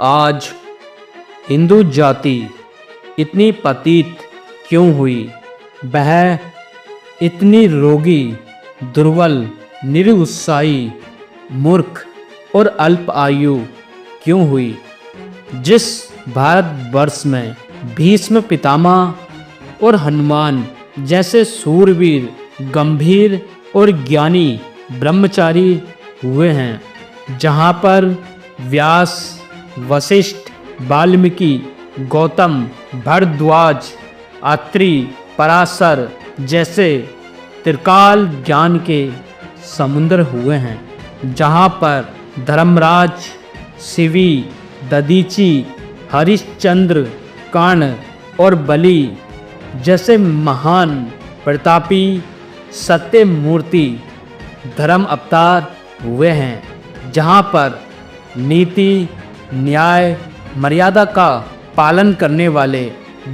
आज हिंदू जाति इतनी पतित क्यों हुई? वह इतनी रोगी, दुर्बल, निरुत्साही, मूर्ख और अल्प आयु क्यों हुई? जिस भारतवर्ष में भीष्म पितामह और हनुमान जैसे सूरवीर, गंभीर और ज्ञानी ब्रह्मचारी हुए हैं, जहाँ पर व्यास, वशिष्ठ, वाल्मीकि, गौतम, भरद्वाज, अत्रि, पराशर जैसे त्रिकाल ज्ञान के समुद्र हुए हैं, जहाँ पर धर्मराज, शिवी, दधीचि, हरिश्चंद्र, कर्ण और बलि जैसे महान प्रतापी सत्य मूर्ति धर्म अवतार हुए हैं, जहाँ पर नीति, न्याय, मर्यादा का पालन करने वाले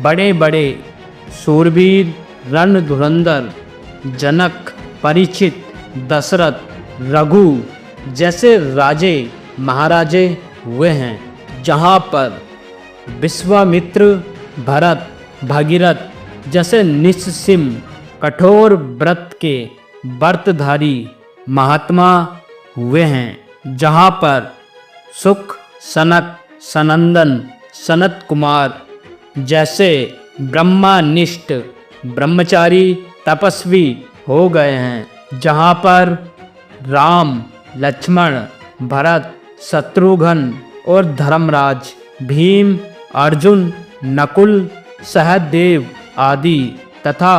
बड़े बड़े शूरवीर, रणधुरंधर, जनक, परीक्षित, दशरथ, रघु जैसे राजे महाराजे हुए हैं, जहाँ पर विश्वामित्र, भरत, भगीरथ जैसे निस्सीम कठोर व्रत के व्रतधारी महात्मा हुए हैं, जहाँ पर सुख, सनक, सनंदन, सनत कुमार जैसे ब्रह्मनिष्ठ ब्रह्मचारी तपस्वी हो गए हैं, जहाँ पर राम, लक्ष्मण, भरत, शत्रुघ्न और धर्मराज, भीम, अर्जुन, नकुल, सहदेव आदि तथा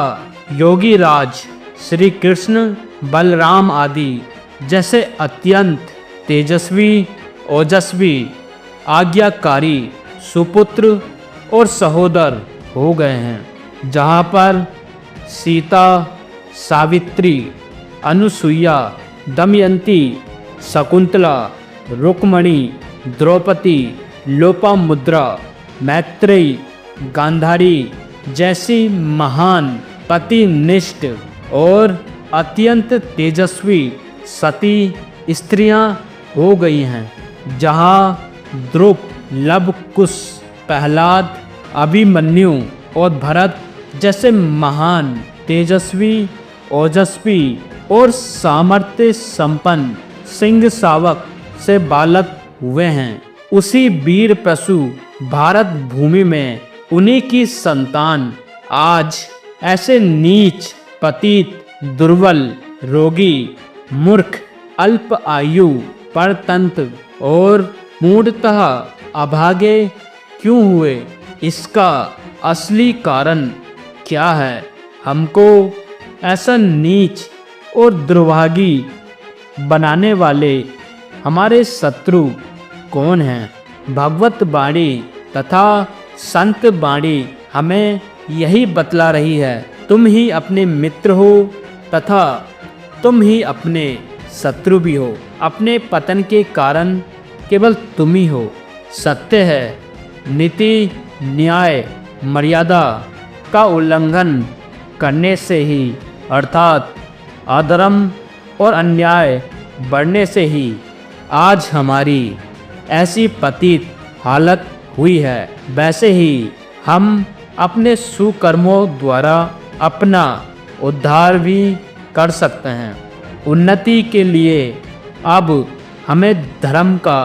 योगी राज, श्री कृष्ण, बलराम आदि जैसे अत्यंत तेजस्वी, ओजस्वी, आज्ञाकारी सुपुत्र और सहोदर हो गए हैं, जहाँ पर सीता, सावित्री, अनुसुईया, दमयंती, शकुंतला, रुक्मणी, द्रौपदी, लोपामुद्रा, मैत्रेयी, गांधारी जैसी महान पतिनिष्ठ और अत्यंत तेजस्वी सती स्त्रियां हो गई हैं, जहाँ द्रुप, लव कुश, प्रहलाद, अभिमन्यु और भरत जैसे महान तेजस्वी, ओजस्वी और सामर्थ्य संपन्न सिंह शावक से बालक हुए हैं। उसी वीर पशु भारत भूमि में उन्हीं की संतान आज ऐसे नीच, पतित, दुर्बल, रोगी, मूर्ख, अल्प आयु, परतंत्र और मूढ़तः अभागे क्यों हुए? इसका असली कारण क्या है? हमको ऐसा नीच और दुर्भागी बनाने वाले हमारे शत्रु कौन हैं? भगवत वाणी तथा संत वाणी हमें यही बतला रही है, तुम ही अपने मित्र हो तथा तुम ही अपने शत्रु भी हो। अपने पतन के कारण केवल तुम ही हो। सत्य है, नीति, न्याय, मर्यादा का उल्लंघन करने से ही अर्थात अधर्म और अन्याय बढ़ने से ही आज हमारी ऐसी पतित हालत हुई है। वैसे ही हम अपने सुकर्मों द्वारा अपना उद्धार भी कर सकते हैं। उन्नति के लिए अब हमें धर्म का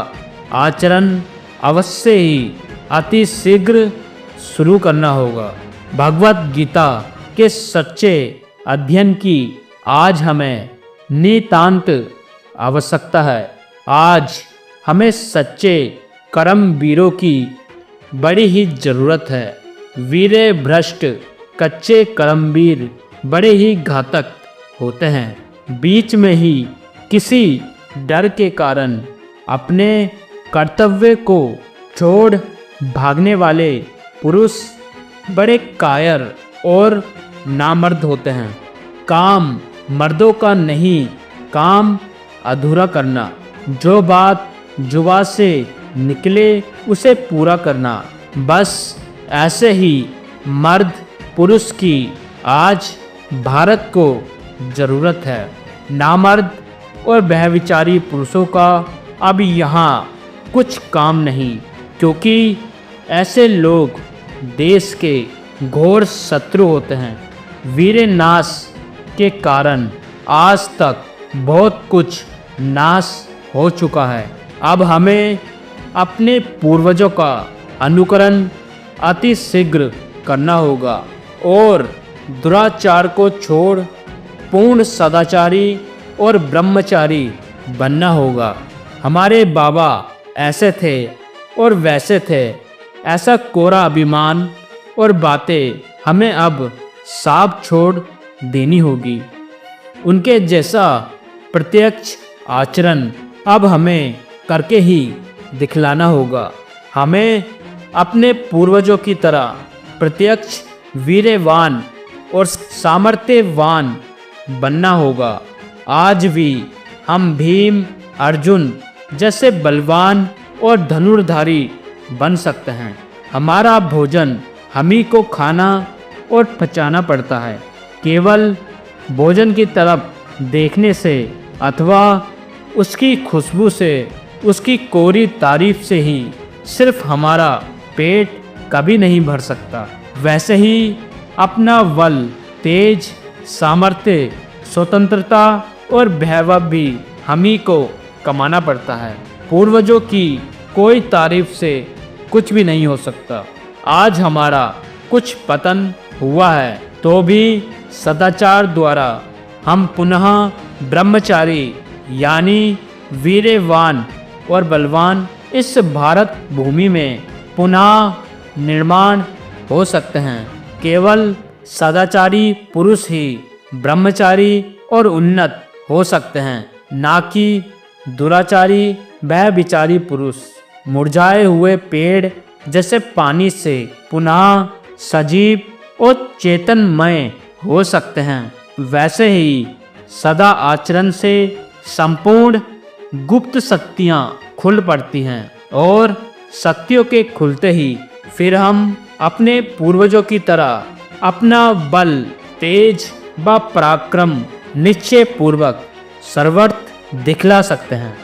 आचरण अवश्य ही अति शीघ्र शुरू करना होगा। भगवत गीता के सच्चे अध्ययन की आज हमें नितांत आवश्यकता है। आज हमें सच्चे कर्मवीरों की बड़ी ही जरूरत है। वीरे भ्रष्ट कच्चे कर्मवीर बड़े ही घातक होते हैं। बीच में ही किसी डर के कारण अपने कर्तव्य को छोड़ भागने वाले पुरुष बड़े कायर और नामर्द होते हैं। काम मर्दों का नहीं, काम अधूरा करना, जो बात जुबान से निकले उसे पूरा करना, बस ऐसे ही मर्द पुरुष की आज भारत को जरूरत है। नामर्द और व्यभिचारी पुरुषों का अब यहाँ कुछ काम नहीं। क्योंकि ऐसे लोग देश के घोर शत्रु होते हैं। वीरनाश के कारण आज तक बहुत कुछ नाश हो चुका है। अब हमें अपने पूर्वजों का अनुकरण अति शीघ्र करना होगा और दुराचार को छोड़ पूर्ण सदाचारी और ब्रह्मचारी बनना होगा। हमारे बाबा ऐसे थे और वैसे थे, ऐसा कोरा अभिमान और बातें हमें अब साफ छोड़ देनी होगी। उनके जैसा प्रत्यक्ष आचरण अब हमें करके ही दिखलाना होगा। हमें अपने पूर्वजों की तरह प्रत्यक्ष वीरवान और सामर्थ्यवान बनना होगा। आज भी हम भीम अर्जुन जैसे बलवान और धनुर्धारी बन सकते हैं। हमारा भोजन हम ही को खाना और पचाना पड़ता है। केवल भोजन की तरफ देखने से अथवा उसकी खुशबू से, उसकी कोरी तारीफ से ही सिर्फ हमारा पेट कभी नहीं भर सकता। वैसे ही अपना बल, तेज, सामर्थ्य, स्वतंत्रता और वैभव भी हम ही को कमाना पड़ता है। पूर्वजों की कोई तारीफ से कुछ भी नहीं हो सकता। आज हमारा कुछ पतन हुआ है तो भी सदाचार द्वारा हम पुनः ब्रह्मचारी यानी वीरवान और बलवान इस भारत भूमि में पुनः निर्माण हो सकते हैं। केवल सदाचारी पुरुष ही ब्रह्मचारी और उन्नत हो सकते हैं, ना कि दुराचारी व्यभिचारी पुरुष। मुरझाए हुए पेड़ जैसे पानी से पुनः सजीव और चेतनमय हो सकते हैं, वैसे ही सदा आचरण से संपूर्ण गुप्त शक्तियाँ खुल पड़ती हैं और शक्तियों के खुलते ही फिर हम अपने पूर्वजों की तरह अपना बल, तेज व पराक्रम निश्चय पूर्वक सर्वत्र दिखला सकते हैं।